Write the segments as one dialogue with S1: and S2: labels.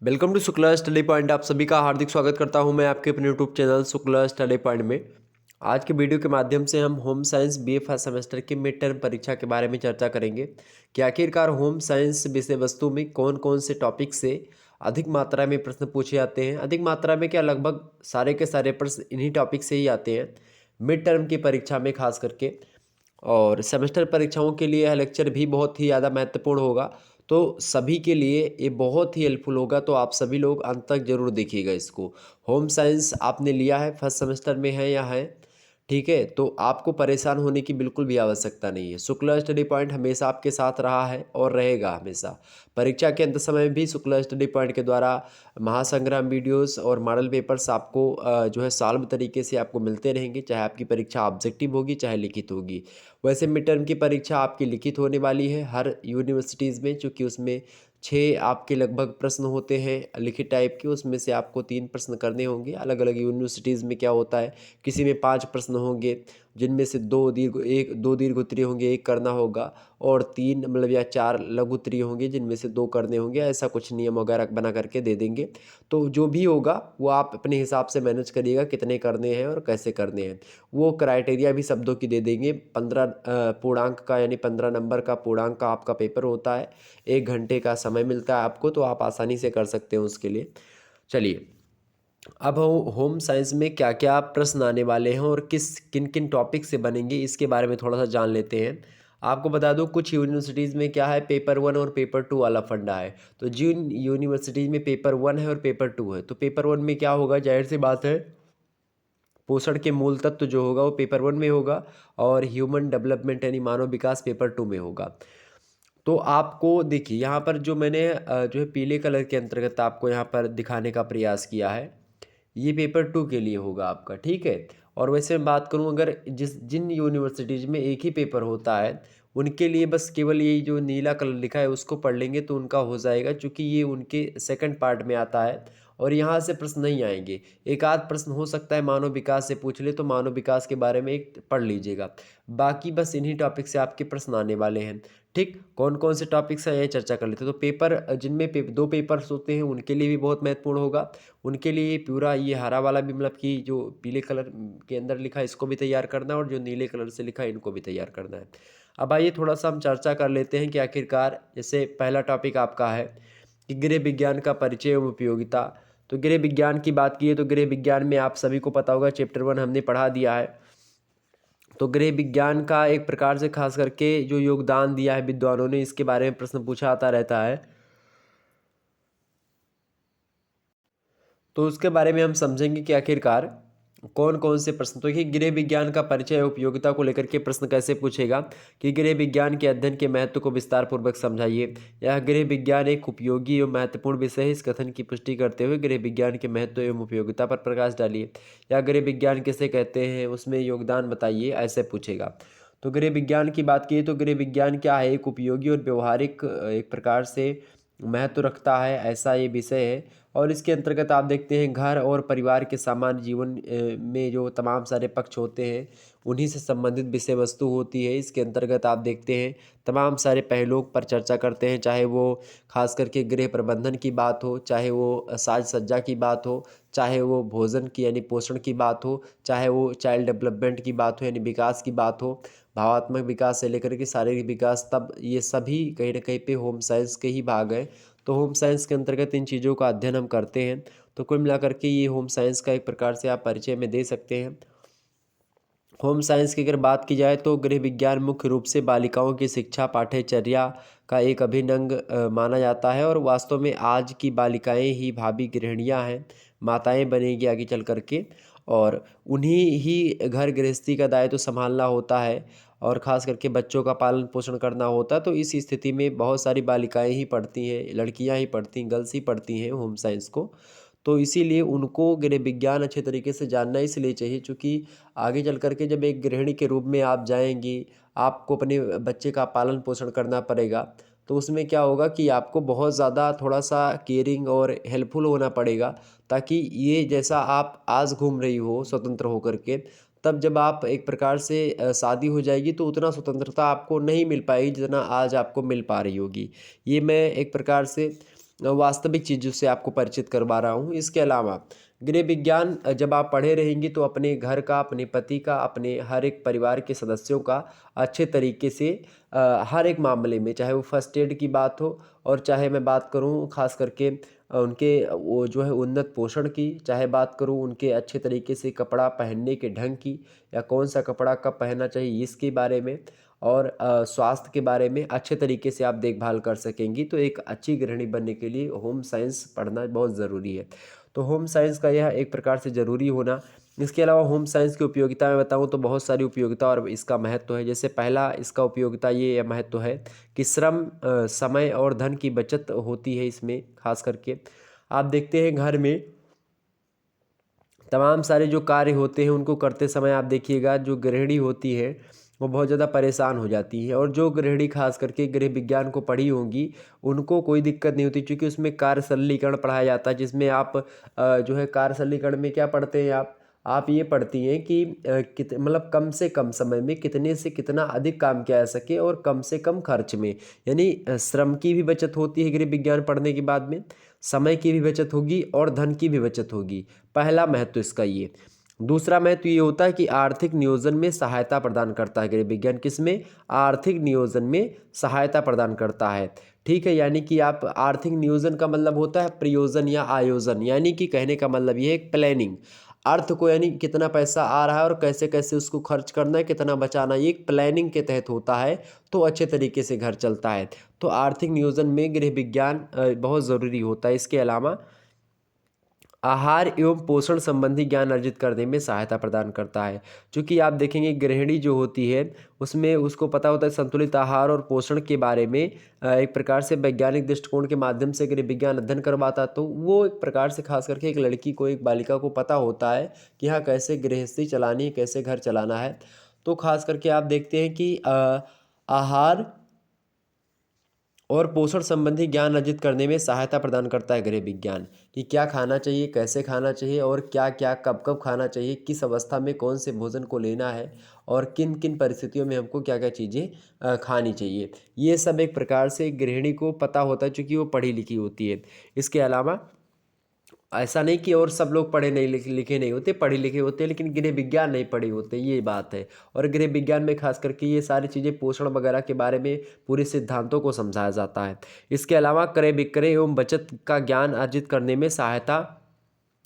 S1: Welcome to Shukla study point. आप सभी का हार्दिक स्वागत करता हूं मैं आपके अपने YouTube channel Shukla study point में। आज के वीडियो के माध्यम से हम home science BA first semester की मिड टर्म परीक्षा के बारे में चर्चा करेंगे कि आखिरकार होम साइंस विषय वस्तु में कौन कौन से टॉपिक से अधिक मात्रा में प्रश्न पूछे जाते हैं। अधिक मात्रा में क्या, लगभग सारे के सारे प्रश्न इन्हीं टॉपिक से ही आते हैं मिड टर्म की परीक्षा में खास करके। और सेमेस्टर परीक्षाओं के लिए यह लेक्चर भी बहुत ही ज़्यादा महत्वपूर्ण होगा, तो सभी के लिए ये बहुत ही हेल्पफुल होगा। तो आप सभी लोग अंत तक जरूर देखिएगा इसको। होम साइंस आपने लिया है, फर्स्ट सेमेस्टर में है या है, ठीक है, तो आपको परेशान होने की बिल्कुल भी आवश्यकता नहीं है। शुक्ला स्टडी पॉइंट हमेशा आपके साथ रहा है और रहेगा हमेशा। परीक्षा के अंत समय भी शुक्ला स्टडी पॉइंट के द्वारा महासंग्राम वीडियोस और मॉडल पेपर्स आपको जो है सॉल्व तरीके से आपको मिलते रहेंगे, चाहे आपकी परीक्षा ऑब्जेक्टिव होगी चाहे लिखित होगी। वैसे मिड टर्म की परीक्षा आपकी लिखित होने वाली है हर यूनिवर्सिटीज़ में, चूँकि उसमें 6 आपके लगभग प्रश्न होते हैं लिखित टाइप के, उसमें से आपको 3 प्रश्न करने होंगे। अलग अलग यूनिवर्सिटीज़ में क्या होता है, किसी में 5 प्रश्न होंगे जिनमें से 2 दीर्घ उत्तरीय होंगे, 1 करना होगा, और 3 मतलब या 4 लघु उत्तरीय होंगे जिनमें से 2 करने होंगे। ऐसा कुछ नियम वगैरह बना करके दे देंगे। तो जो भी होगा वो आप अपने हिसाब से मैनेज करिएगा कितने करने हैं और कैसे करने हैं। वो क्राइटेरिया भी शब्दों की दे देंगे। 15 पूर्णांक का यानी 15 नंबर का पूर्णांक का आपका पेपर होता है। 1 घंटे का समय मिलता है आपको, तो आप आसानी से कर सकते हैं उसके लिए। चलिए, अब होम साइंस में क्या क्या प्रश्न आने वाले हैं और किन किन टॉपिक से बनेंगे इसके बारे में थोड़ा सा जान लेते हैं। आपको बता दूं, कुछ यूनिवर्सिटीज़ में क्या है, पेपर 1 और पेपर 2 वाला फंडा है। तो जिन यूनिवर्सिटीज़ में पेपर 1 है और पेपर 2 है, तो पेपर 1 में क्या होगा, जाहिर सी बात है, पोषण के मूल तत्व जो होगा वो पेपर 1 में होगा, और ह्यूमन डेवलपमेंट यानी मानव विकास पेपर 2 में होगा। तो आपको देखिए यहाँ पर जो मैंने जो है पीले कलर के अंतर्गत आपको यहाँ पर दिखाने का प्रयास किया है, ये पेपर 2 के लिए होगा आपका, ठीक है। और वैसे मैं बात करूँ, अगर जिन यूनिवर्सिटीज़ में एक ही पेपर होता है उनके लिए बस केवल यही जो नीला कलर लिखा है उसको पढ़ लेंगे तो उनका हो जाएगा, क्योंकि ये उनके सेकंड पार्ट में आता है और यहाँ से प्रश्न नहीं आएंगे। एक आध प्रश्न हो सकता है मानव विकास से पूछ ले, तो मानव विकास के बारे में एक पढ़ लीजिएगा। बाकी बस इन्हीं टॉपिक से आपके प्रश्न आने वाले हैं। ठीक, कौन कौन से टॉपिक्स हैं ये चर्चा कर लेते हैं। तो पेपर जिनमें 2 पेपर्स होते हैं उनके लिए भी बहुत महत्वपूर्ण होगा। उनके लिए पूरा ये हरा वाला भी, मतलब कि जो पीले कलर के अंदर लिखा है इसको भी तैयार करना है, और जो नीले कलर से लिखा है इनको भी तैयार करना है। अब आइए थोड़ा सा हम चर्चा कर लेते हैं कि आखिरकार, जैसे पहला टॉपिक आपका है कि गृह विज्ञान का परिचय एवं उपयोगिता। तो गृह विज्ञान की बात की है तो गृह विज्ञान में आप सभी को पता होगा, चैप्टर 1 हमने पढ़ा दिया है। तो गृह विज्ञान का एक प्रकार से खास करके जो योगदान दिया है विद्वानों ने, इसके बारे में प्रश्न पूछा आता रहता है। तो उसके बारे में हम समझेंगे कि आखिरकार कौन कौन से प्रश्न। तो ये गृह विज्ञान का परिचय और उपयोगिता को लेकर के प्रश्न कैसे पूछेगा कि गृह विज्ञान के अध्ययन के महत्व को विस्तार पूर्वक समझाइए। यह गृह विज्ञान एक उपयोगी एवं महत्वपूर्ण विषय है। इस कथन की पुष्टि करते हुए गृह विज्ञान के महत्व एवं उपयोगिता पर प्रकाश डालिए। या गृह विज्ञान किसे कहते हैं, उसमें योगदान बताइए, ऐसे पूछेगा। तो गृह विज्ञान की बात की तो गृह विज्ञान क्या है, एक उपयोगी और व्यवहारिक एक प्रकार से महत्व रखता है, ऐसा ये विषय है। और इसके अंतर्गत आप देखते हैं घर और परिवार के सामान्य जीवन में जो तमाम सारे पक्ष होते हैं उन्हीं से संबंधित विषय वस्तु होती है। इसके अंतर्गत आप देखते हैं तमाम सारे पहलुओं पर चर्चा करते हैं, चाहे वो खास करके गृह प्रबंधन की बात हो, चाहे वो साज सज्जा की बात हो, चाहे वो भोजन की यानी पोषण की बात हो, चाहे वो चाइल्ड डेवलपमेंट की बात हो यानी विकास की बात हो, भावात्मक विकास से लेकर के शारीरिक विकास, तब ये सभी कहीं ना कहीं पे होम साइंस के ही भाग हैं। तो होम साइंस के अंतर्गत इन चीज़ों का अध्ययन हम करते हैं। तो कुल मिलाकर के ये होम साइंस का एक प्रकार से आप परिचय में दे सकते हैं। होम साइंस की अगर बात की जाए तो गृह विज्ञान मुख्य रूप से बालिकाओं की शिक्षा पाठ्यचर्या का एक अभिन्न अंग माना जाता है, और वास्तव में आज की बालिकाएं ही भावी गृहिणियां हैं, माताएं बनेगी आगे चल करके, और उन्हीं ही घर गृहस्थी का दायित्व संभालना होता है और ख़ास करके बच्चों का पालन पोषण करना होता है। तो इस स्थिति में बहुत सारी बालिकाएं ही पढ़ती हैं, लड़कियां ही पढ़ती हैं, गर्ल्स ही पढ़ती हैं होम साइंस को। तो इसीलिए उनको गृह विज्ञान अच्छे तरीके से जानना इसलिए चाहिए, चूँकि आगे चल कर के जब एक गृहिणी के रूप में आप जाएंगी, आपको अपने बच्चे का पालन पोषण करना पड़ेगा। तो उसमें क्या होगा कि आपको बहुत ज़्यादा थोड़ा सा केयरिंग और हेल्पफुल होना पड़ेगा, ताकि ये जैसा आप आज घूम रही हो स्वतंत्र होकर के, तब जब आप एक प्रकार से शादी हो जाएगी तो उतना स्वतंत्रता आपको नहीं मिल पाएगी जितना आज आपको मिल पा रही होगी। ये मैं एक प्रकार से वास्तविक चीज़ों से आपको परिचित करवा रहा हूँ। इसके अलावा गृह विज्ञान जब आप पढ़े रहेंगी तो अपने घर का, अपने पति का, अपने हर एक परिवार के सदस्यों का अच्छे तरीके से हर एक मामले में, चाहे वो फर्स्ट एड की बात हो और चाहे मैं बात करूँ खास करके उनके वो जो है उन्नत पोषण की, चाहे बात करूँ उनके अच्छे तरीके से कपड़ा पहनने के ढंग की, या कौन सा कपड़ा कब पहनना चाहिए इसके बारे में, और स्वास्थ्य के बारे में अच्छे तरीके से आप देखभाल कर सकेंगी। तो एक अच्छी गृहिणी बनने के लिए होम साइंस पढ़ना बहुत ज़रूरी है। तो होम साइंस का यह एक प्रकार से ज़रूरी होना। इसके अलावा होम साइंस की उपयोगिता मैं बताऊँ तो बहुत सारी उपयोगिता और इसका महत्व है। जैसे पहला इसका उपयोगिता ये महत्व है कि श्रम, समय और धन की बचत होती है इसमें। खास करके आप देखते हैं घर में तमाम सारे जो कार्य होते हैं उनको करते समय आप देखिएगा जो गृहिणी होती है वो बहुत ज़्यादा परेशान हो जाती है, और जो गृहिणी खास करके गृह विज्ञान को पढ़ी होंगी उनको कोई दिक्कत नहीं होती, क्योंकि उसमें कार्य सरलीकरण पढ़ाया जाता है, जिसमें आप जो है कार्य सरलीकरण में क्या पढ़ते हैं आप ये पढ़ती हैं कि मतलब कम से कम समय में कितने से कितना अधिक काम किया जा सके और कम से कम खर्च में। यानी श्रम की भी बचत होती है गृह विज्ञान पढ़ने के बाद में, समय की भी बचत होगी और धन की भी बचत होगी। पहला महत्व इसका ये। दूसरा महत्व ये होता है कि आर्थिक नियोजन में सहायता प्रदान करता है गृह विज्ञान। किसमें? आर्थिक नियोजन में सहायता प्रदान करता है। ठीक है, यानी कि आप आर्थिक नियोजन का मतलब होता है प्रयोजन या आयोजन, यानी कि कहने का मतलब ये है एक प्लानिंग। अर्थ को यानी कितना पैसा आ रहा है और कैसे कैसे उसको खर्च करना है, कितना बचाना है, ये एक प्लानिंग के तहत होता है, तो अच्छे तरीके से घर चलता है। तो आर्थिक नियोजन में गृह विज्ञान बहुत ज़रूरी होता है। इसके अलावा आहार एवं पोषण संबंधी ज्ञान अर्जित करने में सहायता प्रदान करता है। चूँकि आप देखेंगे गृहिणी जो होती है उसमें उसको पता होता है संतुलित आहार और पोषण के बारे में, एक प्रकार से वैज्ञानिक दृष्टिकोण के माध्यम से गृह विज्ञान अध्ययन करवाता, तो वो एक प्रकार से खास करके एक लड़की को, एक बालिका को पता होता है कि हाँ कैसे गृहस्थी चलानी है, कैसे घर चलाना है। तो खास करके आप देखते हैं कि आहार और पोषण संबंधी ज्ञान अर्जित करने में सहायता प्रदान करता है गृह विज्ञान, कि क्या खाना चाहिए, कैसे खाना चाहिए और क्या क्या कब कब खाना चाहिए, किस अवस्था में कौन से भोजन को लेना है और किन किन परिस्थितियों में हमको क्या क्या चीज़ें खानी चाहिए। ये सब एक प्रकार से गृहिणी को पता होता है, चूँकि वो पढ़ी लिखी होती है। इसके अलावा ऐसा नहीं कि और सब लोग पढ़े नहीं लिखे नहीं होते, पढ़े लिखे होते हैं, लेकिन गृह विज्ञान नहीं पढ़े होते, ये बात है। और गृह विज्ञान में खास करके ये सारी चीज़ें पोषण वगैरह के बारे में पूरे सिद्धांतों को समझाया जाता है। इसके अलावा क्रय विक्रय एवं बचत का ज्ञान अर्जित करने में सहायता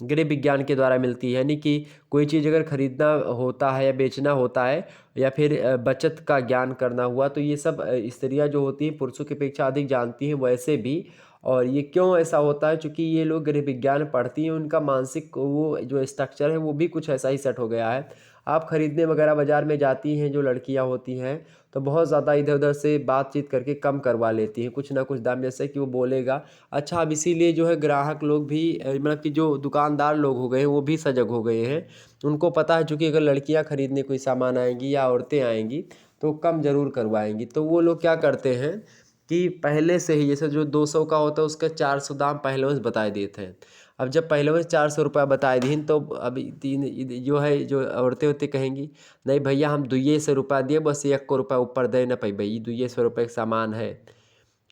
S1: गृह विज्ञान के द्वारा मिलती है। यानी कि कोई चीज़ अगर खरीदना होता है या बेचना होता है या फिर बचत का ज्ञान करना हुआ, तो ये सब स्त्रियाँ जो होती हैं पुरुषों की अपेक्षा अधिक जानती हैं वैसे भी। और ये क्यों ऐसा होता है? चूँकि ये लोग गृह विज्ञान पढ़ती हैं, उनका मानसिक वो जो स्ट्रक्चर है वो भी कुछ ऐसा ही सेट हो गया है। आप खरीदने वगैरह बाज़ार में जाती हैं जो लड़कियां होती हैं, तो बहुत ज़्यादा इधर उधर से बातचीत करके कम करवा लेती हैं कुछ ना कुछ दाम, जैसे कि वो बोलेगा। अच्छा, अब इसीलिए जो है ग्राहक लोग भी मतलब कि जो दुकानदार लोग हो गए हैं वो भी सजग हो गए हैं। उनको पता है चूँकि अगर लड़कियां खरीदने कोई सामान आएंगी या औरतें आएंगी तो कम ज़रूर करवाएंगी। तो वो लोग क्या करते हैं कि पहले से ही, जैसे जो 200 का होता है उसका 400 दाम पहले से बता देते हैं। अब जब पहले से 400 रुपया बताए दीन, तो अभी तीन जो है जो औरतें होती कहेंगी नहीं भैया हम 200 रुपया दिए, बस 1 को रुपया ऊपर दे ना पाई भाई, 200 रुपये का सामान है,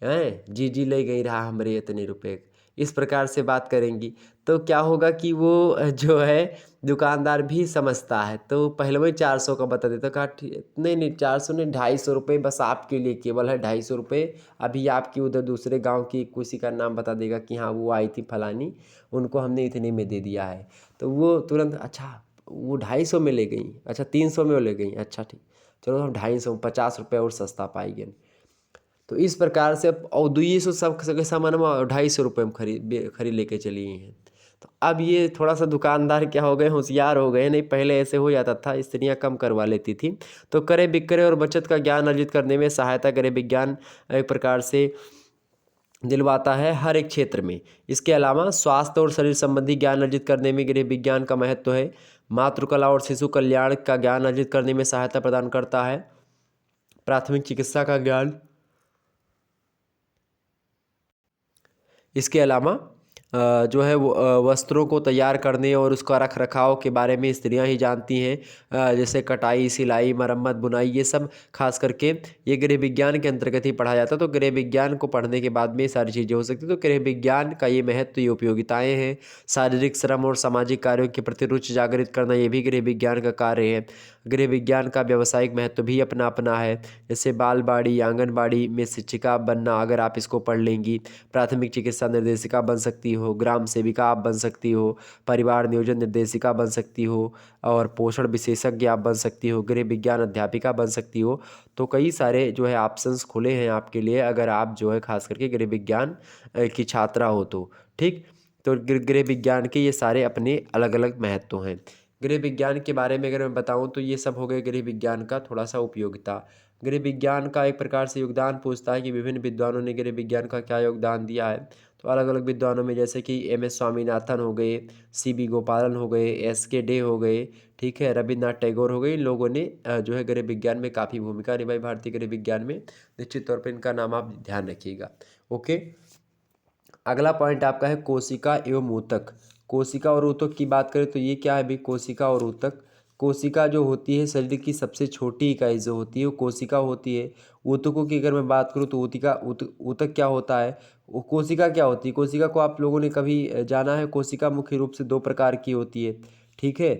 S1: हैं जी जी ले गई रहा हमरे इतने रुपए, इस प्रकार से बात करेंगी। तो क्या होगा कि वो जो है दुकानदार भी समझता है, तो पहले वही 400 का बता देता, कहा नहीं नहीं 400 नहीं 250 रुपये बस आपके लिए केवल है, 250 रुपये। अभी आपकी उधर दूसरे गांव की किसी का नाम बता देगा कि हाँ वो आई थी फलानी, उनको हमने इतने में दे दिया है, तो वो तुरंत अच्छा वो 250 में ले गई, अच्छा 300 में वो ले गई, अच्छा ठीक चलो हम 250 50 रुपये और सस्ता पाएंगे। तो इस प्रकार से और 200 सब के सामान में 250 रुपये में खरीद लेके चली गई हैं। तो अब ये थोड़ा सा दुकानदार क्या हो गए, होशियार हो गए, नहीं पहले ऐसे हो जाता था, स्त्रियां कम करवा लेती थी। तो क्रय विक्रय और बचत का ज्ञान अर्जित करने में सहायता गृह विज्ञान एक प्रकार से दिलवाता है हर एक क्षेत्र में। इसके अलावा स्वास्थ्य और शरीर संबंधी ज्ञान अर्जित करने में गृह विज्ञान का महत्व है। मातृकला और शिशु कल्याण का ज्ञान अर्जित करने में सहायता प्रदान करता है। प्राथमिक चिकित्सा का ज्ञान, इसके अलावा जो है वो वस्त्रों को तैयार करने और उसका रख रखाव के बारे में स्त्रियां ही जानती हैं। जैसे कटाई, सिलाई, मरम्मत, बुनाई, ये सब खास करके ये गृह विज्ञान के अंतर्गत ही पढ़ा जाता है। तो गृह विज्ञान को पढ़ने के बाद में ये सारी चीज़ें हो सकती हैं। तो गृह विज्ञान का ये महत्व, ये उपयोगिताएँ हैं। शारीरिक श्रम और सामाजिक कार्यों के प्रति रुचि जागृत करना, ये भी गृह विज्ञान का कार्य है। गृह विज्ञान का व्यावसायिक महत्व भी अपना अपना है। जैसे बालवाड़ी, आंगनबाड़ी में शिक्षिका बनना, अगर आप इसको पढ़ लेंगी, प्राथमिक चिकित्सा निर्देशिका बन सकती हो, ग्राम सेविका आप बन सकती हो, परिवार नियोजन निर्देशिका बन सकती हो, और पोषण विशेषज्ञ आप बन सकती हो, गृह विज्ञान अध्यापिका बन सकती हो। तो कई सारे जो है ऑप्शंस खुले हैं आपके लिए, अगर आप जो है खास करके गृह विज्ञान की छात्रा हो तो। ठीक, तो गृह विज्ञान के ये सारे अपने अलग अलग महत्व हैं। गृह विज्ञान के बारे में अगर मैं बताऊं तो ये सब हो गए गृह विज्ञान का थोड़ा सा उपयोगिता। गृह विज्ञान का एक प्रकार से योगदान पूछता है कि विभिन्न विद्वानों ने गृह विज्ञान का क्या योगदान दिया है। तो अलग अलग विद्वानों में जैसे कि एम.एस. स्वामीनाथन हो गए, सी.बी. गोपालन हो गए, एस.के. डे हो गए, ठीक है, रविन्द्रनाथ टैगोर हो गए। इन लोगों ने जो है गृह विज्ञान में काफ़ी भूमिका निभाई भारतीय गृह विज्ञान में। निश्चित तौर पर इनका नाम आप ध्यान रखिएगा। ओके, अगला पॉइंट आपका है कोशिका एवं ऊतक। कोशिका और ऊतक की बात करें तो ये क्या है भाई, कोशिका और ऊतक। कोशिका जो होती है शरीर की सबसे छोटी इकाई जो होती है वो कोशिका होती है। ऊतकों की अगर मैं बात करूँ तो ऊतक क्या होता है, वो कोशिका क्या होती है। कोशिका को आप लोगों ने कभी जाना है, कोशिका मुख्य रूप से दो प्रकार की होती है। ठीक है,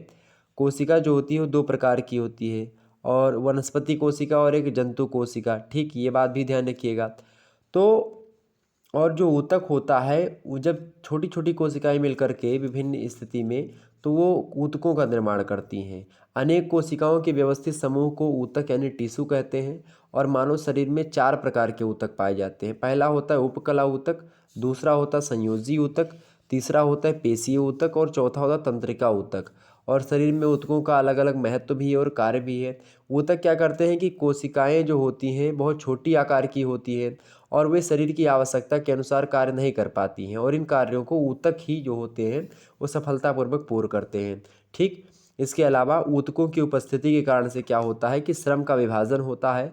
S1: कोशिका जो होती है वो दो प्रकार की होती है, और वनस्पति कोशिका और एक जंतु कोशिका। ठीक, ये बात भी ध्यान रखिएगा। तो और जो ऊतक होता है वो जब छोटी छोटी कोशिकाएं मिलकर के विभिन्न स्थिति में, तो वो ऊतकों का निर्माण करती हैं। अनेक कोशिकाओं के व्यवस्थित समूह को ऊतक यानी टिश्यू कहते हैं। और मानव शरीर में चार प्रकार के ऊतक पाए जाते हैं। पहला होता है उपकला ऊतक, दूसरा होता है संयोजी ऊतक, तीसरा होता है पेशीय ऊतक, और चौथा होता है तंत्रिका ऊतक। और शरीर में ऊतकों का अलग अलग महत्व भी है और कार्य भी है। ऊतक क्या करते हैं कि कोशिकाएं जो होती हैं बहुत छोटी आकार की होती है, और वे शरीर की आवश्यकता के अनुसार कार्य नहीं कर पाती हैं, और इन कार्यों को ऊतक ही जो होते हैं वो सफलतापूर्वक पूर्ण करते हैं। ठीक, इसके अलावा ऊतकों की उपस्थिति के कारण से क्या होता है कि श्रम का विभाजन होता है।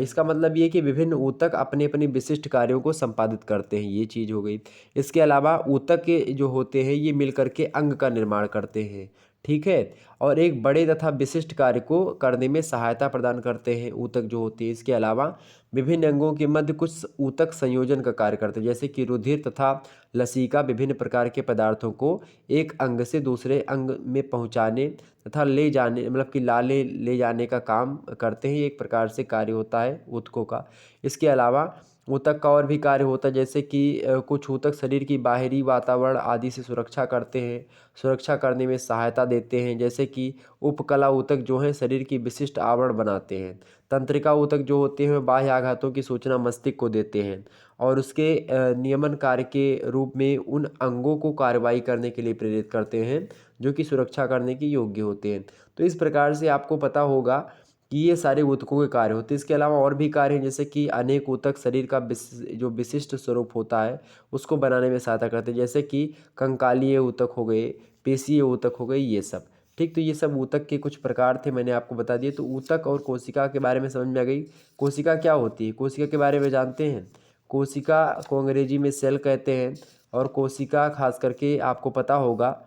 S1: इसका मतलब ये कि विभिन्न ऊतक अपने अपने विशिष्ट कार्यों को संपादित करते हैं, ये चीज़ हो गई। इसके अलावा ऊतक के जो होते हैं ये मिलकर के अंग का निर्माण करते हैं। ठीक है, और एक बड़े तथा विशिष्ट कार्य को करने में सहायता प्रदान करते हैं ऊतक जो होते हैं। इसके अलावा विभिन्न अंगों के मध्य कुछ ऊतक संयोजन का कार्य करते हैं, जैसे कि रुधिर तथा लसीका विभिन्न प्रकार के पदार्थों को एक अंग से दूसरे अंग में पहुंचाने तथा ले जाने, मतलब कि लाले ले जाने का काम करते हैं। ये एक प्रकार से कार्य होता है ऊतकों का। इसके अलावा ऊतक का और भी कार्य होता है, जैसे कि कुछ ऊतक शरीर की बाहरी वातावरण आदि से सुरक्षा करते हैं, सुरक्षा करने में सहायता देते हैं। जैसे कि उपकला ऊतक जो हैं शरीर की विशिष्ट आवरण बनाते हैं। तंत्रिका ऊतक जो होते हैं बाह्य आघातों की सूचना मस्तिष्क को देते हैं, और उसके नियमन कार्य के रूप में उन अंगों को कार्रवाई करने के लिए प्रेरित करते हैं जो कि सुरक्षा करने के योग्य होते हैं। तो इस प्रकार से आपको पता होगा कि ये सारे ऊतकों के कार्य होते हैं। इसके अलावा और भी कार्य हैं, जैसे कि अनेक ऊतक शरीर का जो विशिष्ट स्वरूप होता है उसको बनाने में सहायता करते हैं, जैसे कि कंकालीय ऊतक हो गए, पेशीय ऊतक हो गए, ये सब। ठीक, तो ये सब ऊतक के कुछ प्रकार थे, मैंने आपको बता दिए। तो ऊतक और कोशिका के बारे में समझ में आ गई। कोशिका क्या होती है, कोशिका के बारे में जानते हैं। कोशिका को अंग्रेजी में सेल कहते हैं, और कोशिका खास करके आपको पता होगा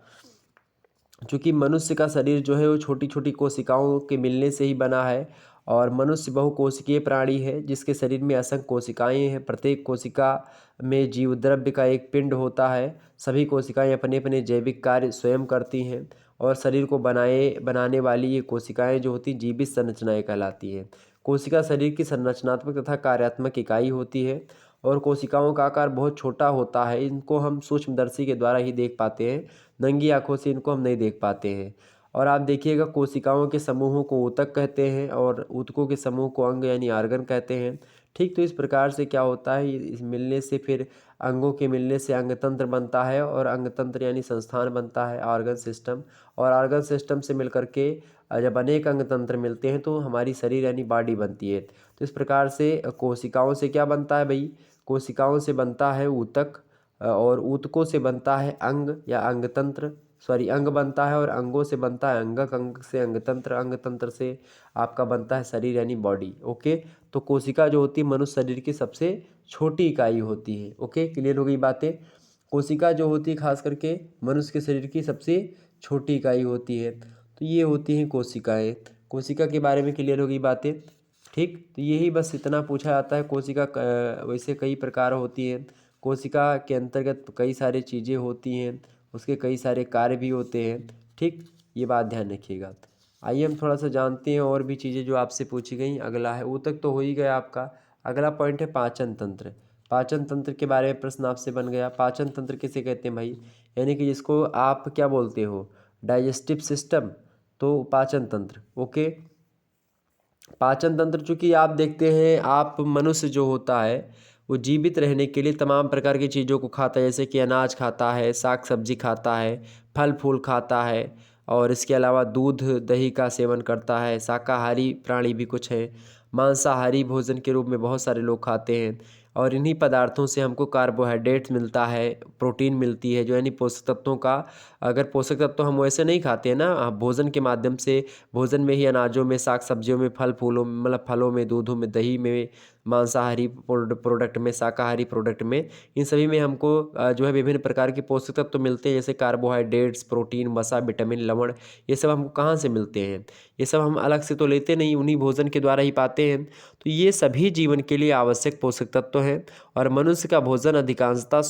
S1: चूँकि मनुष्य का शरीर जो है वो छोटी छोटी कोशिकाओं के मिलने से ही बना है। और मनुष्य बहुकोशिकीय प्राणी है जिसके शरीर में असंख्य कोशिकाएं हैं। प्रत्येक कोशिका में जीव द्रव्य का एक पिंड होता है। सभी कोशिकाएं अपने अपने जैविक कार्य स्वयं करती हैं, और शरीर को बनाने वाली ये कोशिकाएं जो होती जीवित संरचनाएं कहलाती हैं। कोशिका शरीर की संरचनात्मक तथा कार्यात्मक इकाई होती है, और कोशिकाओं का आकार बहुत छोटा होता है। इनको हम सूक्ष्मदर्शी के द्वारा ही देख पाते हैं, नंगी आंखों से इनको हम नहीं देख पाते हैं। और आप देखिएगा कोशिकाओं के समूहों को ऊतक कहते हैं, और ऊतकों के समूह को अंग यानी आर्गन कहते हैं। ठीक, तो इस प्रकार से क्या होता है, इस मिलने से फिर अंगों के मिलने से अंगतंत्र बनता है, और अंगतंत्र यानी संस्थान बनता है ऑर्गन सिस्टम। और ऑर्गन सिस्टम से मिलकर के जब अनेक अंगतंत्र मिलते हैं तो हमारी शरीर यानी बॉडी बनती है। तो इस प्रकार से कोशिकाओं से क्या बनता है भाई, कोशिकाओं से बनता है ऊतक, और ऊतकों से बनता है अंग या अंगतंत्र, सॉरी अंग बनता है, और अंगों से बनता है अंगक, अंग से अंगतंत्र, अंगतंत्र से आपका बनता है शरीर यानी बॉडी। ओके, तो कोशिका जो होती है मनुष्य शरीर की सबसे छोटी इकाई होती है। ओके, क्लियर हो गई बातें। कोशिका जो होती है खास करके मनुष्य के शरीर की सबसे छोटी इकाई होती है। तो ये होती हैं कोशिकाएँ। कोशिका के बारे में क्लियर हो गई बातें। ठीक, तो यही बस इतना पूछा जाता है। कोशिका वैसे कई प्रकार होती हैं। कोशिका के अंतर्गत कई सारी चीज़ें होती हैं, उसके कई सारे कार्य भी होते हैं। ठीक, ये बात ध्यान रखिएगा। आइए हम थोड़ा सा जानते हैं और भी चीज़ें जो आपसे पूछी गई। अगला है, वो तक तो हो ही गया आपका। अगला पॉइंट है पाचन तंत्र। पाचन तंत्र के बारे में प्रश्न आपसे बन गया। पाचन तंत्र किसे कहते हैं भाई? यानी कि जिसको आप क्या बोलते हो, डाइजेस्टिव सिस्टम, तो पाचन तंत्र। ओके, पाचन तंत्र चूँकि आप देखते हैं, आप मनुष्य जो होता है वो जीवित रहने के लिए तमाम प्रकार की चीज़ों को खाता है, जैसे कि अनाज खाता है, साग सब्जी खाता है, फल फूल खाता है, और इसके अलावा दूध दही का सेवन करता है। शाकाहारी प्राणी भी कुछ हैं, मांसाहारी भोजन के रूप में बहुत सारे लोग खाते हैं, और इन्हीं पदार्थों से हमको कार्बोहाइड्रेट मिलता है, प्रोटीन मिलती है, जो यानी पोषक तत्वों का। अगर पोषक तत्व हम वैसे नहीं खाते हैं ना, भोजन के माध्यम से, भोजन में ही अनाजों में, साग सब्जियों में, फल फूलों में, मतलब फलों में, दूधों में, दही में, मांसाहारी प्रोडक्ट में, शाकाहारी प्रोडक्ट में, इन सभी में हमको जो है विभिन्न प्रकार के पोषक तत्व मिलते हैं, जैसे कार्बोहाइड्रेट्स, प्रोटीन, वसा, विटामिन, लवण। ये सब हमको कहाँ से मिलते हैं? ये सब हम अलग से तो लेते नहीं, उन्हीं भोजन के द्वारा ही पाते हैं। तो ये सभी जीवन के लिए आवश्यक पोषक तत्व हैं। और मनुष्य का भोजन अधिकांशतः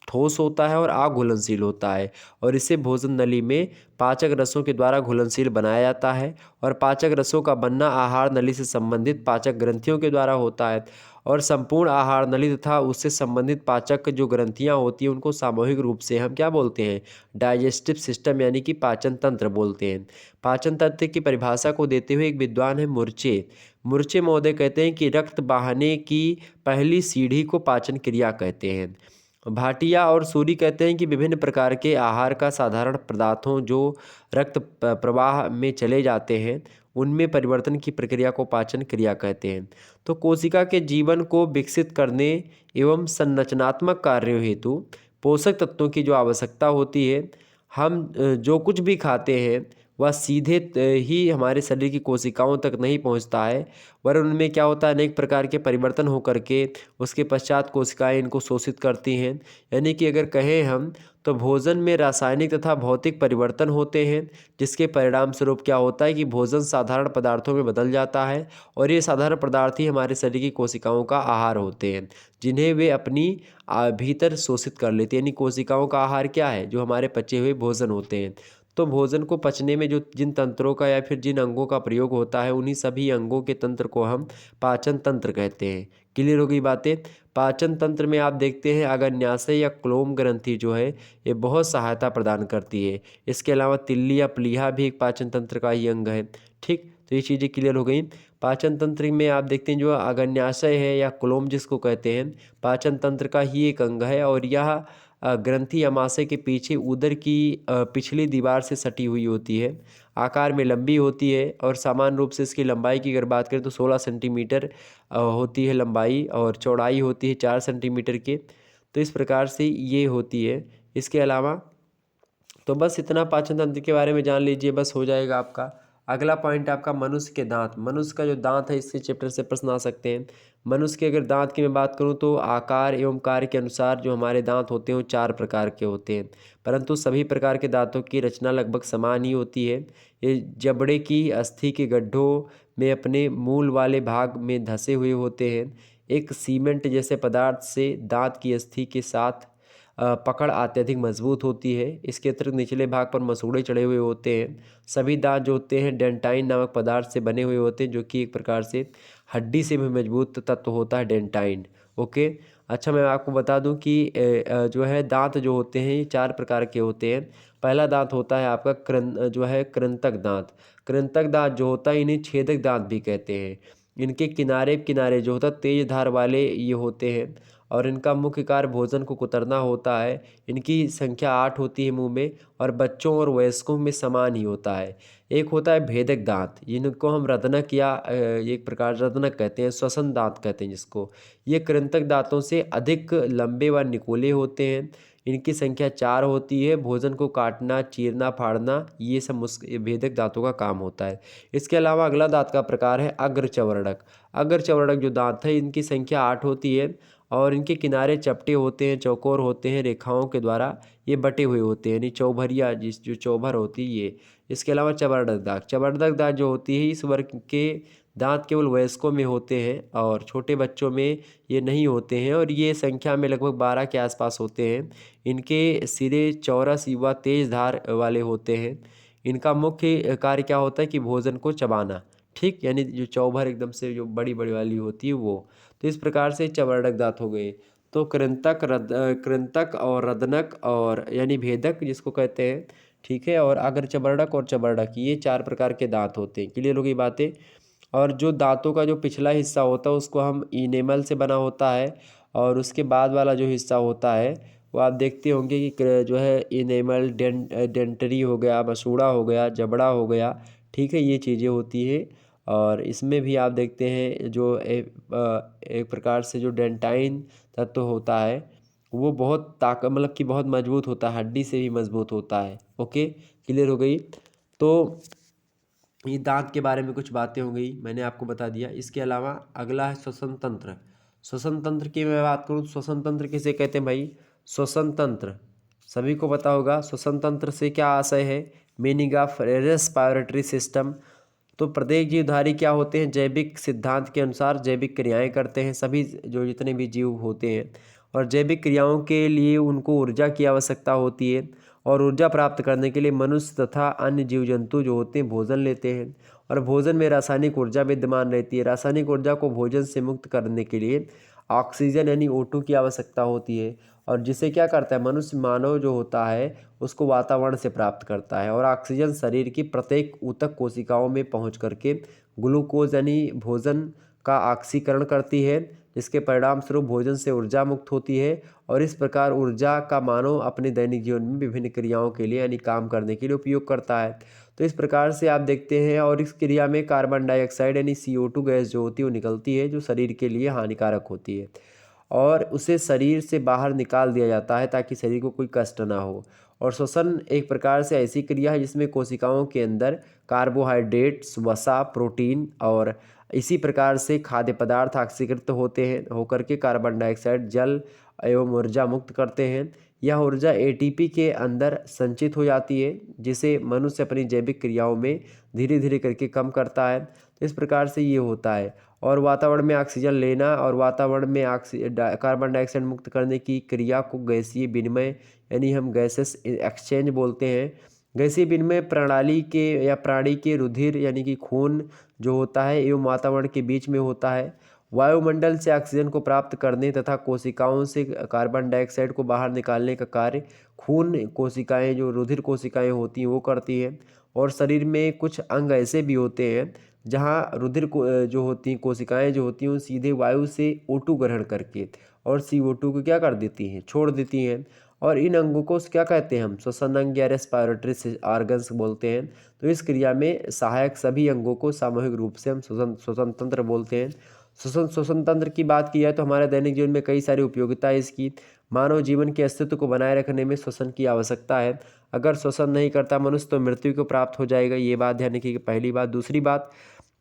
S1: ठोस होता है और अघुलनशील होता है, और इसे भोजन नली में पाचक रसों के द्वारा घुलनशील बनाया जाता है। और पाचक रसों का बनना आहार नली से संबंधित पाचक ग्रंथियों के द्वारा होता है। और संपूर्ण आहार नली तथा उससे संबंधित पाचक जो ग्रंथियां होती हैं, उनको सामूहिक रूप से हम क्या बोलते हैं? डाइजेस्टिव सिस्टम, यानी कि पाचन तंत्र बोलते हैं। पाचन तंत्र की परिभाषा को देते हुए एक विद्वान है मुर्चे। मुर्चे महोदय कहते हैं कि रक्त बहाने की पहली सीढ़ी को पाचन क्रिया कहते हैं। भाटिया और सूरी कहते हैं कि विभिन्न प्रकार के आहार का साधारण पदार्थों जो रक्त प्रवाह में चले जाते हैं, उनमें परिवर्तन की प्रक्रिया को पाचन क्रिया कहते हैं। तो कोशिका के जीवन को विकसित करने एवं संरचनात्मक कार्यों हेतु पोषक तत्वों की जो आवश्यकता होती है, हम जो कुछ भी खाते हैं वह सीधे ही हमारे शरीर की कोशिकाओं तक नहीं पहुंचता है, वरन उनमें क्या होता है, अनेक प्रकार के परिवर्तन हो करके उसके पश्चात कोशिकाएं इनको शोषित करती हैं। यानी कि अगर कहें हम, तो भोजन में रासायनिक तथा भौतिक परिवर्तन होते हैं, जिसके परिणाम स्वरूप क्या होता है कि भोजन साधारण पदार्थों में बदल जाता है, और ये साधारण पदार्थ ही हमारे शरीर की कोशिकाओं का आहार होते हैं, जिन्हें वे अपनी भीतर शोषित कर लेती हैं। यानी कोशिकाओं का आहार क्या है? जो हमारे पचे हुए भोजन होते हैं। तो भोजन को पचने में जो जिन तंत्रों का या फिर जिन अंगों का प्रयोग होता है, उन्हीं सभी अंगों के तंत्र को हम पाचन तंत्र कहते हैं। क्लियर हो गई बातें? पाचन तंत्र में आप देखते हैं अग्न्याशय या क्लोम ग्रंथि जो है, ये बहुत सहायता प्रदान करती है। इसके अलावा तिल्ली या प्लीहा भी एक पाचन तंत्र का ही अंग है। ठीक, तो ये चीज़ें क्लियर हो गई। पाचन तंत्र में आप देखते हैं जो अग्न्याशय है या क्लोम जिसको कहते हैं, पाचन तंत्र का ही एक अंग है, और यह ग्रंथि अमाशय के पीछे उदर की पिछली दीवार से सटी हुई होती है। आकार में लंबी होती है, और सामान्य रूप से इसकी लंबाई की अगर बात करें तो 16 सेंटीमीटर होती है लंबाई, और चौड़ाई होती है 4 सेंटीमीटर के। तो इस प्रकार से ये होती है। इसके अलावा तो बस इतना पाचन तंत्र के बारे में जान लीजिए, बस हो जाएगा आपका। अगला पॉइंट आपका मनुष्य के दांत। मनुष्य का जो दांत है, इससे चैप्टर से प्रश्न आ सकते हैं। मनुष्य के अगर दांत की मैं बात करूं, तो आकार एवं कार्य के अनुसार जो हमारे दांत होते हैं वो 4 प्रकार के होते हैं, परंतु सभी प्रकार के दांतों की रचना लगभग समान ही होती है। ये जबड़े की अस्थि के गड्ढों में अपने मूल वाले भाग में धंसे हुए होते हैं। एक सीमेंट जैसे पदार्थ से दांत की अस्थि के साथ पकड़ अत्यधिक मजबूत होती है। इसके अतिरिक्त निचले भाग पर मसूड़े चढ़े हुए होते हैं। सभी दांत जो होते हैं डेंटाइन नामक पदार्थ से बने हुए होते हैं, जो कि एक प्रकार से हड्डी से भी मजबूत तत्व होता है डेंटाइन। ओके, अच्छा मैं आपको बता दूं कि जो है दांत जो होते हैं ये 4 प्रकार के होते हैं। पहला दांत होता है आपका जो है कृंतक दांत। कृंतक दांत जो होता है, इन्हें छेदक दांत भी कहते हैं। इनके किनारे किनारे जो होता है तेज धार वाले ये होते हैं, और इनका मुख्य कार्य भोजन को कुतरना होता है। इनकी संख्या 8 होती है मुंह में, और बच्चों और वयस्कों में समान ही होता है। एक होता है भेदक दांत, जिनको हम रत्नक या एक प्रकार रत्नक कहते हैं, श्वसन दांत कहते हैं जिसको। ये कृंतक दांतों से अधिक लंबे व निकोले होते हैं। इनकी संख्या 4 होती है। भोजन को काटना, चीरना, फाड़ना, ये सब भेदक दांतों का काम होता है। इसके अलावा अगला दांत का प्रकार है अग्रचवर्णक। अग्रचवर्णक जो दांत है, इनकी संख्या 8 होती है, और इनके किनारे चपटे होते हैं, चौकोर होते हैं, रेखाओं के द्वारा ये बटे हुए होते हैं, यानी चौभरिया जो चौभर होती है ये। इसके अलावा चबरदक दाग, चबरदक दाग जो होती है इस वर्ग के दांत केवल वयस्कों में होते हैं और छोटे बच्चों में ये नहीं होते हैं, और ये संख्या में लगभग 12 के आसपास होते हैं। इनके सिरे चौरस व तेज धार वाले होते हैं। इनका मुख्य कार्य क्या होता है कि भोजन को चबाना, ठीक, यानी जो चौभर एकदम से जो बड़ी बड़ी वाली होती है वो। तो इस प्रकार से चबरडक दांत हो गए। तो कृंतक और रदनक और यानी भेदक जिसको कहते हैं, ठीक है, और अगर चबरडक और चबरडक ये 4 प्रकार के दांत होते हैं। क्लियर हो गई बातें। और जो दांतों का जो पिछला हिस्सा होता है उसको हम इनेमल से बना होता है, और उसके बाद वाला जो हिस्सा होता है वो आप देखते होंगे कि जो है इनेमल डेंटरी हो गया, मसूड़ा हो गया, जबड़ा हो गया, ठीक है, ये चीज़ें होती है। और इसमें भी आप देखते हैं जो एक प्रकार से जो डेंटाइन तत्व होता है वो बहुत मतलब कि बहुत मजबूत होता है, हड्डी से भी मजबूत होता है। ओके, क्लियर हो गई। तो ये दांत के बारे में कुछ बातें हो गई, मैंने आपको बता दिया। इसके अलावा अगला है श्वसन तंत्र। श्वसन तंत्र की मैं बात करूँ, श्वसन तंत्र किसे कहते हैं भाई? श्वसन तंत्र सभी को पता होगा। श्वसन तंत्र से क्या आशय है? Meaning of respiratory system. तो प्रत्येक जीवधारी क्या होते हैं? जैविक सिद्धांत के अनुसार जैविक क्रियाएं करते हैं, सभी जो जितने भी जीव होते हैं, और जैविक क्रियाओं के लिए उनको ऊर्जा की आवश्यकता होती है, और ऊर्जा प्राप्त करने के लिए मनुष्य तथा अन्य जीव जंतु जो होते हैं भोजन लेते हैं, और भोजन में रासायनिक ऊर्जा विद्यमान रहती है। रासायनिक ऊर्जा को भोजन से मुक्त करने के लिए ऑक्सीजन यानी O2 की आवश्यकता होती है, और जिसे क्या करता है मनुष्य मानव जो होता है उसको वातावरण से प्राप्त करता है। और ऑक्सीजन शरीर की प्रत्येक ऊतक कोशिकाओं में पहुंच करके ग्लूकोज यानी भोजन का ऑक्सीकरण करती है, जिसके परिणाम स्वरूप भोजन से ऊर्जा मुक्त होती है, और इस प्रकार ऊर्जा का मानव अपने दैनिक जीवन में विभिन्न क्रियाओं के लिए यानी काम करने के लिए उपयोग करता है। तो इस प्रकार से आप देखते हैं, और इस क्रिया में कार्बन डाइऑक्साइड यानी CO2 गैस जो होती है वो निकलती है, जो शरीर के लिए हानिकारक होती है, और उसे शरीर से बाहर निकाल दिया जाता है ताकि शरीर को कोई कष्ट ना हो। और श्वसन एक प्रकार से ऐसी क्रिया है जिसमें कोशिकाओं के अंदर कार्बोहाइड्रेट्स, वसा, प्रोटीन और इसी प्रकार से खाद्य पदार्थ ऑक्सीकृत होते हैं, होकर के कार्बन डाइऑक्साइड, जल एवं ऊर्जा मुक्त करते हैं। यह ऊर्जा ATP के अंदर संचित हो जाती है, जिसे मनुष्य अपनी जैविक क्रियाओं में धीरे धीरे करके कम करता है। तो इस प्रकार से ये होता है। और वातावरण में ऑक्सीजन लेना और वातावरण में कार्बन डाइऑक्साइड मुक्त करने की क्रिया को गैसीय विनिमय यानी हम गैसेस एक्सचेंज बोलते हैं। गैसीय विनिमय प्रणाली के या प्राणी के रुधिर यानी कि खून जो होता है एवं वातावरण के बीच में होता है। वायुमंडल से ऑक्सीजन को प्राप्त करने तथा कोशिकाओं से कार्बन डाइऑक्साइड को बाहर निकालने का कार्य खून कोशिकाएं जो रुधिर कोशिकाएं होती हैं वो करती हैं। और शरीर में कुछ अंग ऐसे भी होते हैं जहाँ रुधिर को जो होती हैं कोशिकाएं जो होती हैं वो सीधे वायु से O2 ग्रहण करके और CO2 को क्या कर देती हैं, छोड़ देती हैं। और इन अंगों को क्या कहते हैं हम? श्वसन अंग या रेस्पिरेटरी ऑर्गन्स बोलते हैं। तो इस क्रिया में सहायक सभी अंगों को सामूहिक रूप से हम श्वसन तंत्र बोलते हैं। श्वसन तंत्र की बात की जाए तो हमारे दैनिक जीवन में कई सारी उपयोगिता है इसकी। मानव जीवन के अस्तित्व को बनाए रखने में श्वसन की आवश्यकता है। अगर श्वसन नहीं करता मनुष्य तो मृत्यु को प्राप्त हो जाएगा, ये बात ध्यान रखिए। पहली बात। दूसरी बात,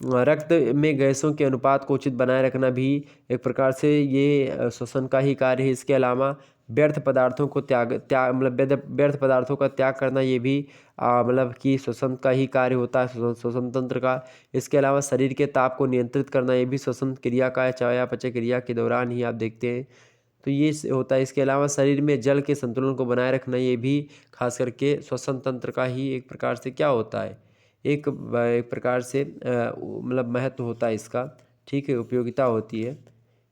S1: रक्त में गैसों के अनुपात को उचित बनाए रखना भी एक प्रकार से ये श्वसन का ही कार्य है। इसके अलावा व्यर्थ पदार्थों को त्याग मतलब व्यर्थ पदार्थों का त्याग करना ये भी मतलब कि श्वसन का ही कार्य होता है, श्वसन तंत्र का। इसके अलावा शरीर के ताप को नियंत्रित करना ये भी श्वसन क्रिया का है, चयापचय क्रिया के दौरान ही आप देखते हैं तो ये होता है। इसके अलावा शरीर में जल के संतुलन को बनाए रखना ये भी खास करके श्वसन तंत्र का ही एक प्रकार से क्या होता है, एक प्रकार से मतलब महत्व होता है इसका, ठीक है, उपयोगिता होती है।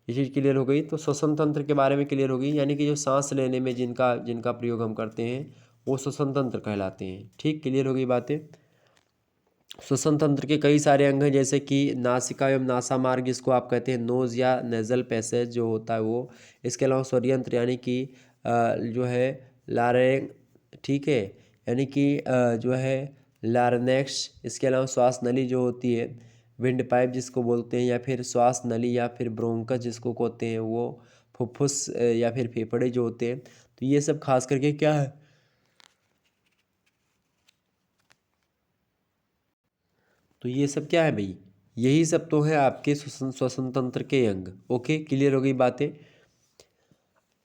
S1: ये चीज़ क्लियर हो गई। तो श्वसन तंत्र के बारे में क्लियर हो गई, यानी कि जो सांस लेने में जिनका जिनका प्रयोग हम करते हैं वो श्वसन तंत्र कहलाते हैं। ठीक, क्लियर हो गई बातें। श्वसन तंत्र के कई सारे अंग हैं जैसे कि नासिका एवं नासा मार्ग जिसको आप कहते हैं नोज या नेजल पैसेज जो होता है वो। इसके अलावा स्वरयंत्र यानी कि जो है लारेंग, ठीक है, यानी कि जो है लारनेक्स। इसके अलावा श्वास नली जो होती है विंड पाइप जिसको बोलते हैं, या फिर श्वास नली या फिर ब्रोंकस जिसको कहते हैं वो, फुफ्फुस या फिर फेफड़े जो होते हैं। तो ये सब खास करके क्या है, तो ये सब क्या है भाई, यही सब तो है आपके श्वसन श्वसन तंत्र के अंग। ओके, क्लियर हो गई बातें।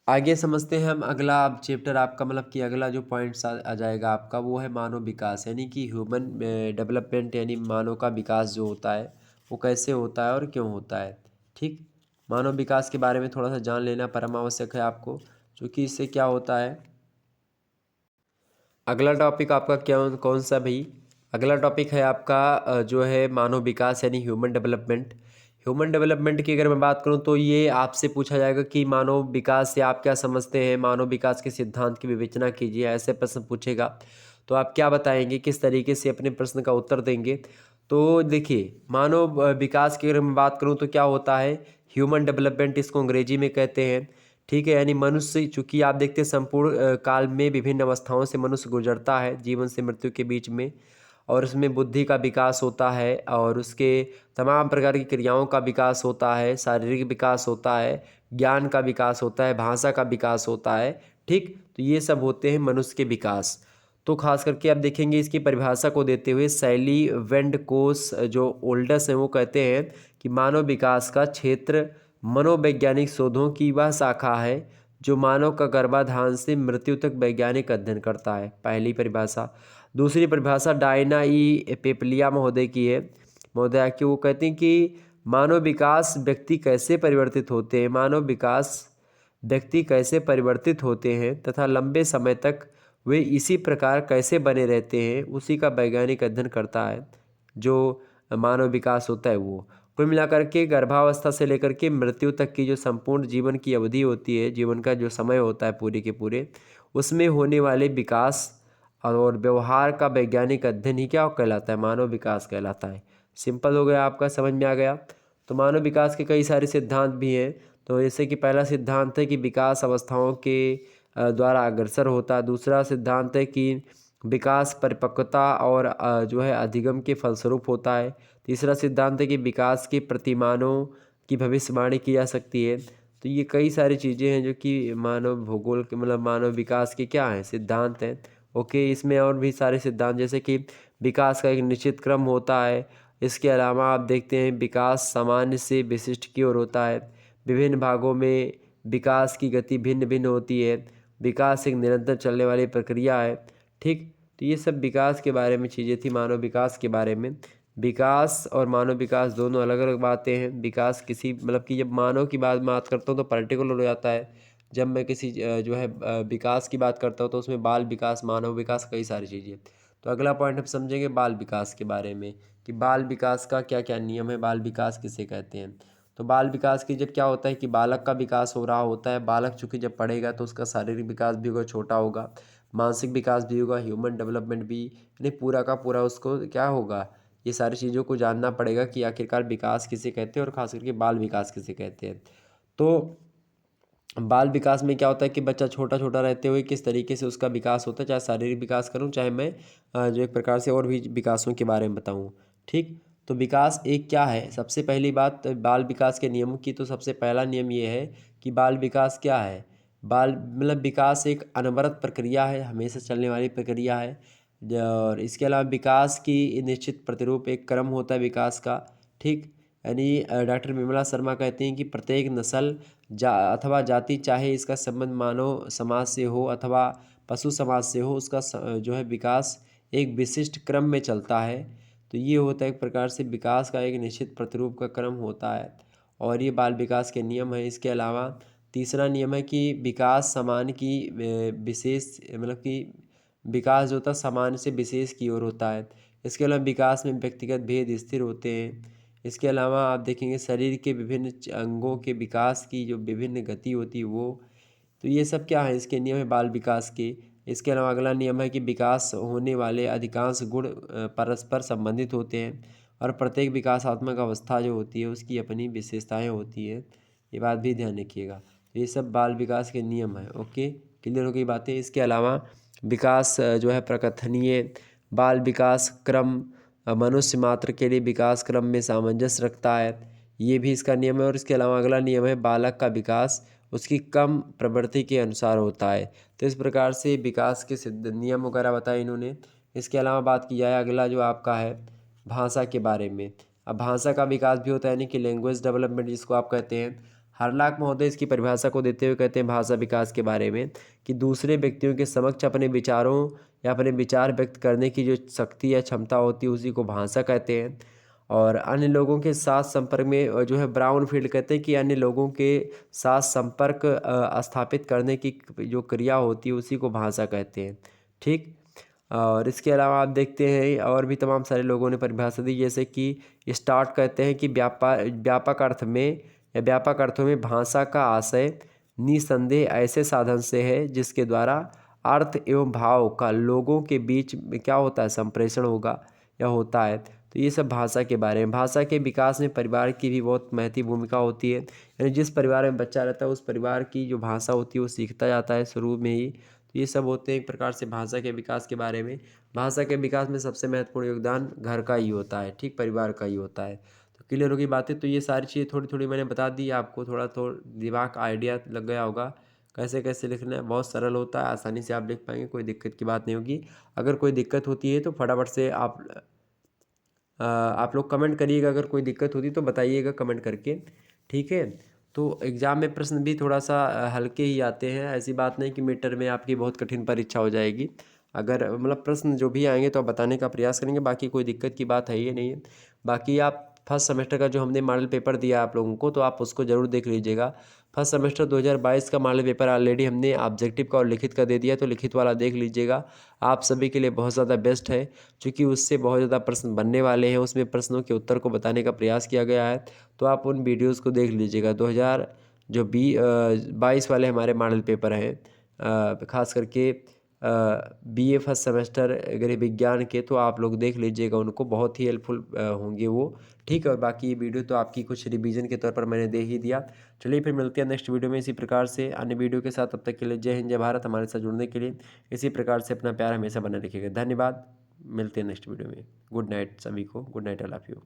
S1: आगे समझते हैं हम अगला। अब चैप्टर आपका मतलब कि अगला जो पॉइंट्स आ जाएगा आपका, वो है मानव विकास, यानी कि ह्यूमन डेवलपमेंट, यानी मानव का विकास जो होता है वो कैसे होता है और क्यों होता है। ठीक, मानव विकास के बारे में थोड़ा सा जान लेना परम आवश्यक है आपको, क्योंकि इससे क्या होता है। अगला टॉपिक आपका क्या कौन सा भाई? अगला टॉपिक है आपका जो है मानव विकास यानी ह्यूमन डेवलपमेंट। ह्यूमन डेवलपमेंट की अगर मैं बात करूं तो ये आपसे पूछा जाएगा कि मानव विकास से आप क्या समझते हैं, मानव विकास के सिद्धांत की विवेचना कीजिए, ऐसे प्रश्न पूछेगा। तो आप क्या बताएंगे, किस तरीके से अपने प्रश्न का उत्तर देंगे? तो देखिए, मानव विकास की अगर मैं बात करूँ तो क्या होता है, ह्यूमन डेवलपमेंट इसको अंग्रेजी में कहते हैं। ठीक है, यानी मनुष्य, चूंकि आप देखते हैं संपूर्ण काल में विभिन्न अवस्थाओं से मनुष्य गुजरता है जीवन से मृत्यु के बीच में, और उसमें बुद्धि का विकास होता है और उसके तमाम प्रकार की क्रियाओं का विकास होता है, शारीरिक विकास होता है, ज्ञान का विकास होता है, भाषा का विकास होता है। ठीक, तो ये सब होते हैं मनुष्य के विकास। तो खास करके आप देखेंगे इसकी परिभाषा को देते हुए शैली वेंडकोस जो ओल्डस हैं वो कहते हैं कि मानव विकास का क्षेत्र मनोवैज्ञानिक शोधों की वह शाखा है जो मानव का गर्भाधान से मृत्यु तक वैज्ञानिक अध्ययन करता है। पहली परिभाषा। दूसरी परिभाषा डायना ई पेपलिया महोदय की है, महोदया की। वो कहते हैं कि मानव विकास व्यक्ति कैसे परिवर्तित होते हैं, मानव विकास व्यक्ति कैसे परिवर्तित होते हैं तथा लंबे समय तक वे इसी प्रकार कैसे बने रहते हैं, उसी का वैज्ञानिक अध्ययन करता है जो मानव विकास होता है वो। कुल मिलाकर के गर्भावस्था से लेकर के मृत्यु तक की जो संपूर्ण जीवन की अवधि होती है, जीवन का जो समय होता है पूरे के पूरे, उसमें होने वाले विकास और व्यवहार का वैज्ञानिक अध्ययन ही क्या कहलाता है, मानव विकास कहलाता है। सिंपल हो गया, आपका समझ में आ गया। तो मानव विकास के कई सारे सिद्धांत भी हैं। तो जैसे कि पहला सिद्धांत है कि विकास अवस्थाओं के द्वारा अग्रसर होता है। दूसरा सिद्धांत है कि विकास परिपक्वता और जो है अधिगम के फलस्वरूप होता है। तीसरा सिद्धांत है कि विकास के प्रतिमानों की भविष्यवाणी की जा सकती है। तो ये कई सारी चीज़ें हैं जो कि मानव भूगोल के मतलब मानव विकास के क्या हैं, सिद्धांत हैं। ओके, इसमें और भी सारे सिद्धांत जैसे कि विकास का एक निश्चित क्रम होता है। इसके अलावा आप देखते हैं विकास सामान्य से विशिष्ट की ओर होता है। विभिन्न भागों में विकास की गति भिन्न भिन्न होती है। विकास एक निरंतर चलने वाली प्रक्रिया है। ठीक, तो ये सब विकास के बारे में चीज़ें थी, मानव विकास के बारे में। विकास और मानव विकास दोनों अलग अलग बातें हैं। विकास किसी मतलब कि जब मानव की बात करता हूँ तो पर्टिकुलर हो जाता है। जब मैं किसी जो है विकास की बात करता हूँ तो उसमें बाल विकास, मानव विकास, कई सारी चीज़ें। तो अगला पॉइंट हम समझेंगे बाल विकास के बारे में कि बाल विकास का क्या क्या नियम है, बाल विकास किसे कहते हैं। तो बाल विकास की जब क्या होता है कि बालक का विकास हो रहा होता है, बालक चूँकि जब पढ़ेगा तो उसका शारीरिक विकास भी होगा, छोटा होगा, मानसिक विकास भी होगा, ह्यूमन डेवलपमेंट भी, यानी पूरा का पूरा उसको क्या होगा, ये सारी चीज़ों को जानना पड़ेगा कि आखिरकार विकास किसे कहते हैं और ख़ास करके बाल विकास किसे कहते हैं। तो बाल विकास में क्या होता है कि बच्चा छोटा छोटा रहते हुए किस तरीके से उसका विकास होता है, चाहे शारीरिक विकास करूँ, चाहे मैं जो एक प्रकार से और भी विकासों के बारे में बताऊँ। ठीक, तो विकास एक क्या है, सबसे पहली बात बाल विकास के नियमों की, तो सबसे पहला नियम ये है कि बाल विकास क्या है। बाल मतलब विकास एक अनवरत प्रक्रिया है, हमेशा चलने वाली प्रक्रिया है। और इसके अलावा विकास की निश्चित प्रतिरूप एक क्रम होता है विकास का। ठीक, यानी डॉक्टर विमला शर्मा कहते हैं कि प्रत्येक नस्ल अथवा जाति, चाहे इसका संबंध मानव समाज से हो अथवा पशु समाज से हो, उसका जो है विकास एक विशिष्ट क्रम में चलता है। तो ये होता है एक प्रकार से विकास का एक निश्चित प्रतिरूप का क्रम होता है, और ये बाल विकास के नियम है। इसके अलावा तीसरा नियम है कि विकास समान की विशेष मतलब कि विकास जो होता है सामान्य से विशेष की ओर होता है। इसके अलावा विकास में व्यक्तिगत भेद स्थिर होते हैं। इसके अलावा आप देखेंगे शरीर के विभिन्न अंगों के विकास की जो विभिन्न गति होती है वो। तो ये सब क्या है, इसके नियम है बाल विकास के। इसके अलावा अगला नियम है कि विकास होने वाले अधिकांश गुण परस्पर संबंधित होते हैं, और प्रत्येक विकासात्मक अवस्था जो होती है उसकी अपनी विशेषताएं होती है। ये बात भी ध्यान रखिएगा। तो ये सब बाल विकास के नियम है। ओके, क्लियर हो गई बातें। इसके अलावा विकास जो है प्रकथनीय बाल विकास क्रम मनुष्य मात्र के लिए विकास क्रम में सामंजस्य रखता है, ये भी इसका नियम है। और इसके अलावा अगला नियम है बालक का विकास उसकी कम प्रवृत्ति के अनुसार होता है। तो इस प्रकार से विकास के सिद्ध नियम वगैरह बताए इन्होंने। इसके अलावा बात की जाए अगला जो आपका है भाषा के बारे में। अब भाषा का विकास भी होता है, यानी कि लैंग्वेज डेवलपमेंट जिसको आप कहते हैं। हरलाख महोदय इसकी परिभाषा को देते हुए कहते हैं भाषा विकास के बारे में कि दूसरे व्यक्तियों के समक्ष अपने विचारों या अपने विचार व्यक्त करने की जो शक्ति या क्षमता होती है उसी को भाषा कहते हैं। और अन्य लोगों के साथ संपर्क में जो है ब्राउन फील्ड कहते हैं कि अन्य लोगों के साथ संपर्क स्थापित करने की जो क्रिया होती है उसी को भाषा कहते हैं। ठीक। और इसके अलावा आप देखते हैं और भी तमाम सारे लोगों ने परिभाषा दी, जैसे कि स्टार्ट कहते हैं कि व्यापक अर्थ में या व्यापक अर्थों में भाषा का आशय निसंदेह ऐसे साधन से है जिसके द्वारा अर्थ एवं भाव का लोगों के बीच में क्या होता है, संप्रेषण होगा या होता है। तो ये सब भाषा के बारे में। भाषा के विकास में परिवार की भी बहुत महत्वपूर्ण भूमिका होती है, यानी जिस परिवार में बच्चा रहता है उस परिवार की जो भाषा होती है वो सीखता जाता है शुरू में ही। तो ये सब होते हैं एक प्रकार से भाषा के विकास के बारे में। भाषा के विकास में सबसे महत्वपूर्ण योगदान घर का ही होता है, ठीक, परिवार का ही होता है। तो क्लियर होगी बातें। तो ये सारी चीज़ें थोड़ी थोड़ी मैंने बता दी आपको, थोड़ा दिमाग आइडिया लग गया होगा कैसे कैसे लिखना है। बहुत सरल होता है, आसानी से आप लिख पाएंगे, कोई दिक्कत की बात नहीं होगी। अगर कोई दिक्कत होती है तो फटाफट से आप लोग कमेंट करिएगा, अगर कोई दिक्कत होती तो बताइएगा कमेंट करके, ठीक है। तो एग्ज़ाम में प्रश्न भी थोड़ा सा हल्के ही आते हैं, ऐसी बात नहीं कि मिड टर्म में आपकी बहुत कठिन परीक्षा हो जाएगी। अगर मतलब प्रश्न जो भी आएंगे तो आप बताने का प्रयास करेंगे, बाकी कोई दिक्कत की बात है ही नहीं है। बाकी आप फर्स्ट सेमेस्टर का जो हमने मॉडल पेपर दिया आप लोगों को, तो आप उसको ज़रूर देख लीजिएगा। फर्स्ट सेमेस्टर 2022 का मॉडल पेपर ऑलरेडी हमने ऑब्जेक्टिव का और लिखित का दे दिया, तो लिखित वाला देख लीजिएगा। आप सभी के लिए बहुत ज़्यादा बेस्ट है, क्योंकि उससे बहुत ज़्यादा प्रश्न बनने वाले हैं, उसमें प्रश्नों के उत्तर को बताने का प्रयास किया गया है। तो आप उन वीडियोज़ को देख लीजिएगा। 2022 वाले हमारे मॉडल पेपर हैं, ख़ास करके बीए फर्स्ट सेमेस्टर गृह विज्ञान के, तो आप लोग देख लीजिएगा उनको, बहुत ही हेल्पफुल होंगे वो, ठीक है। और बाकी ये वीडियो तो आपकी कुछ रिवीजन के तौर पर मैंने दे ही दिया। चलिए फिर मिलते हैं नेक्स्ट वीडियो में इसी प्रकार से अन्य वीडियो के साथ। तब तक के लिए जय हिंद जय भारत। हमारे साथ जुड़ने के लिए इसी प्रकार से अपना प्यार हमेशा बना रखिएगा। धन्यवाद। मिलते हैं नेक्स्ट वीडियो में। गुड नाइट सभी को, good night all of you.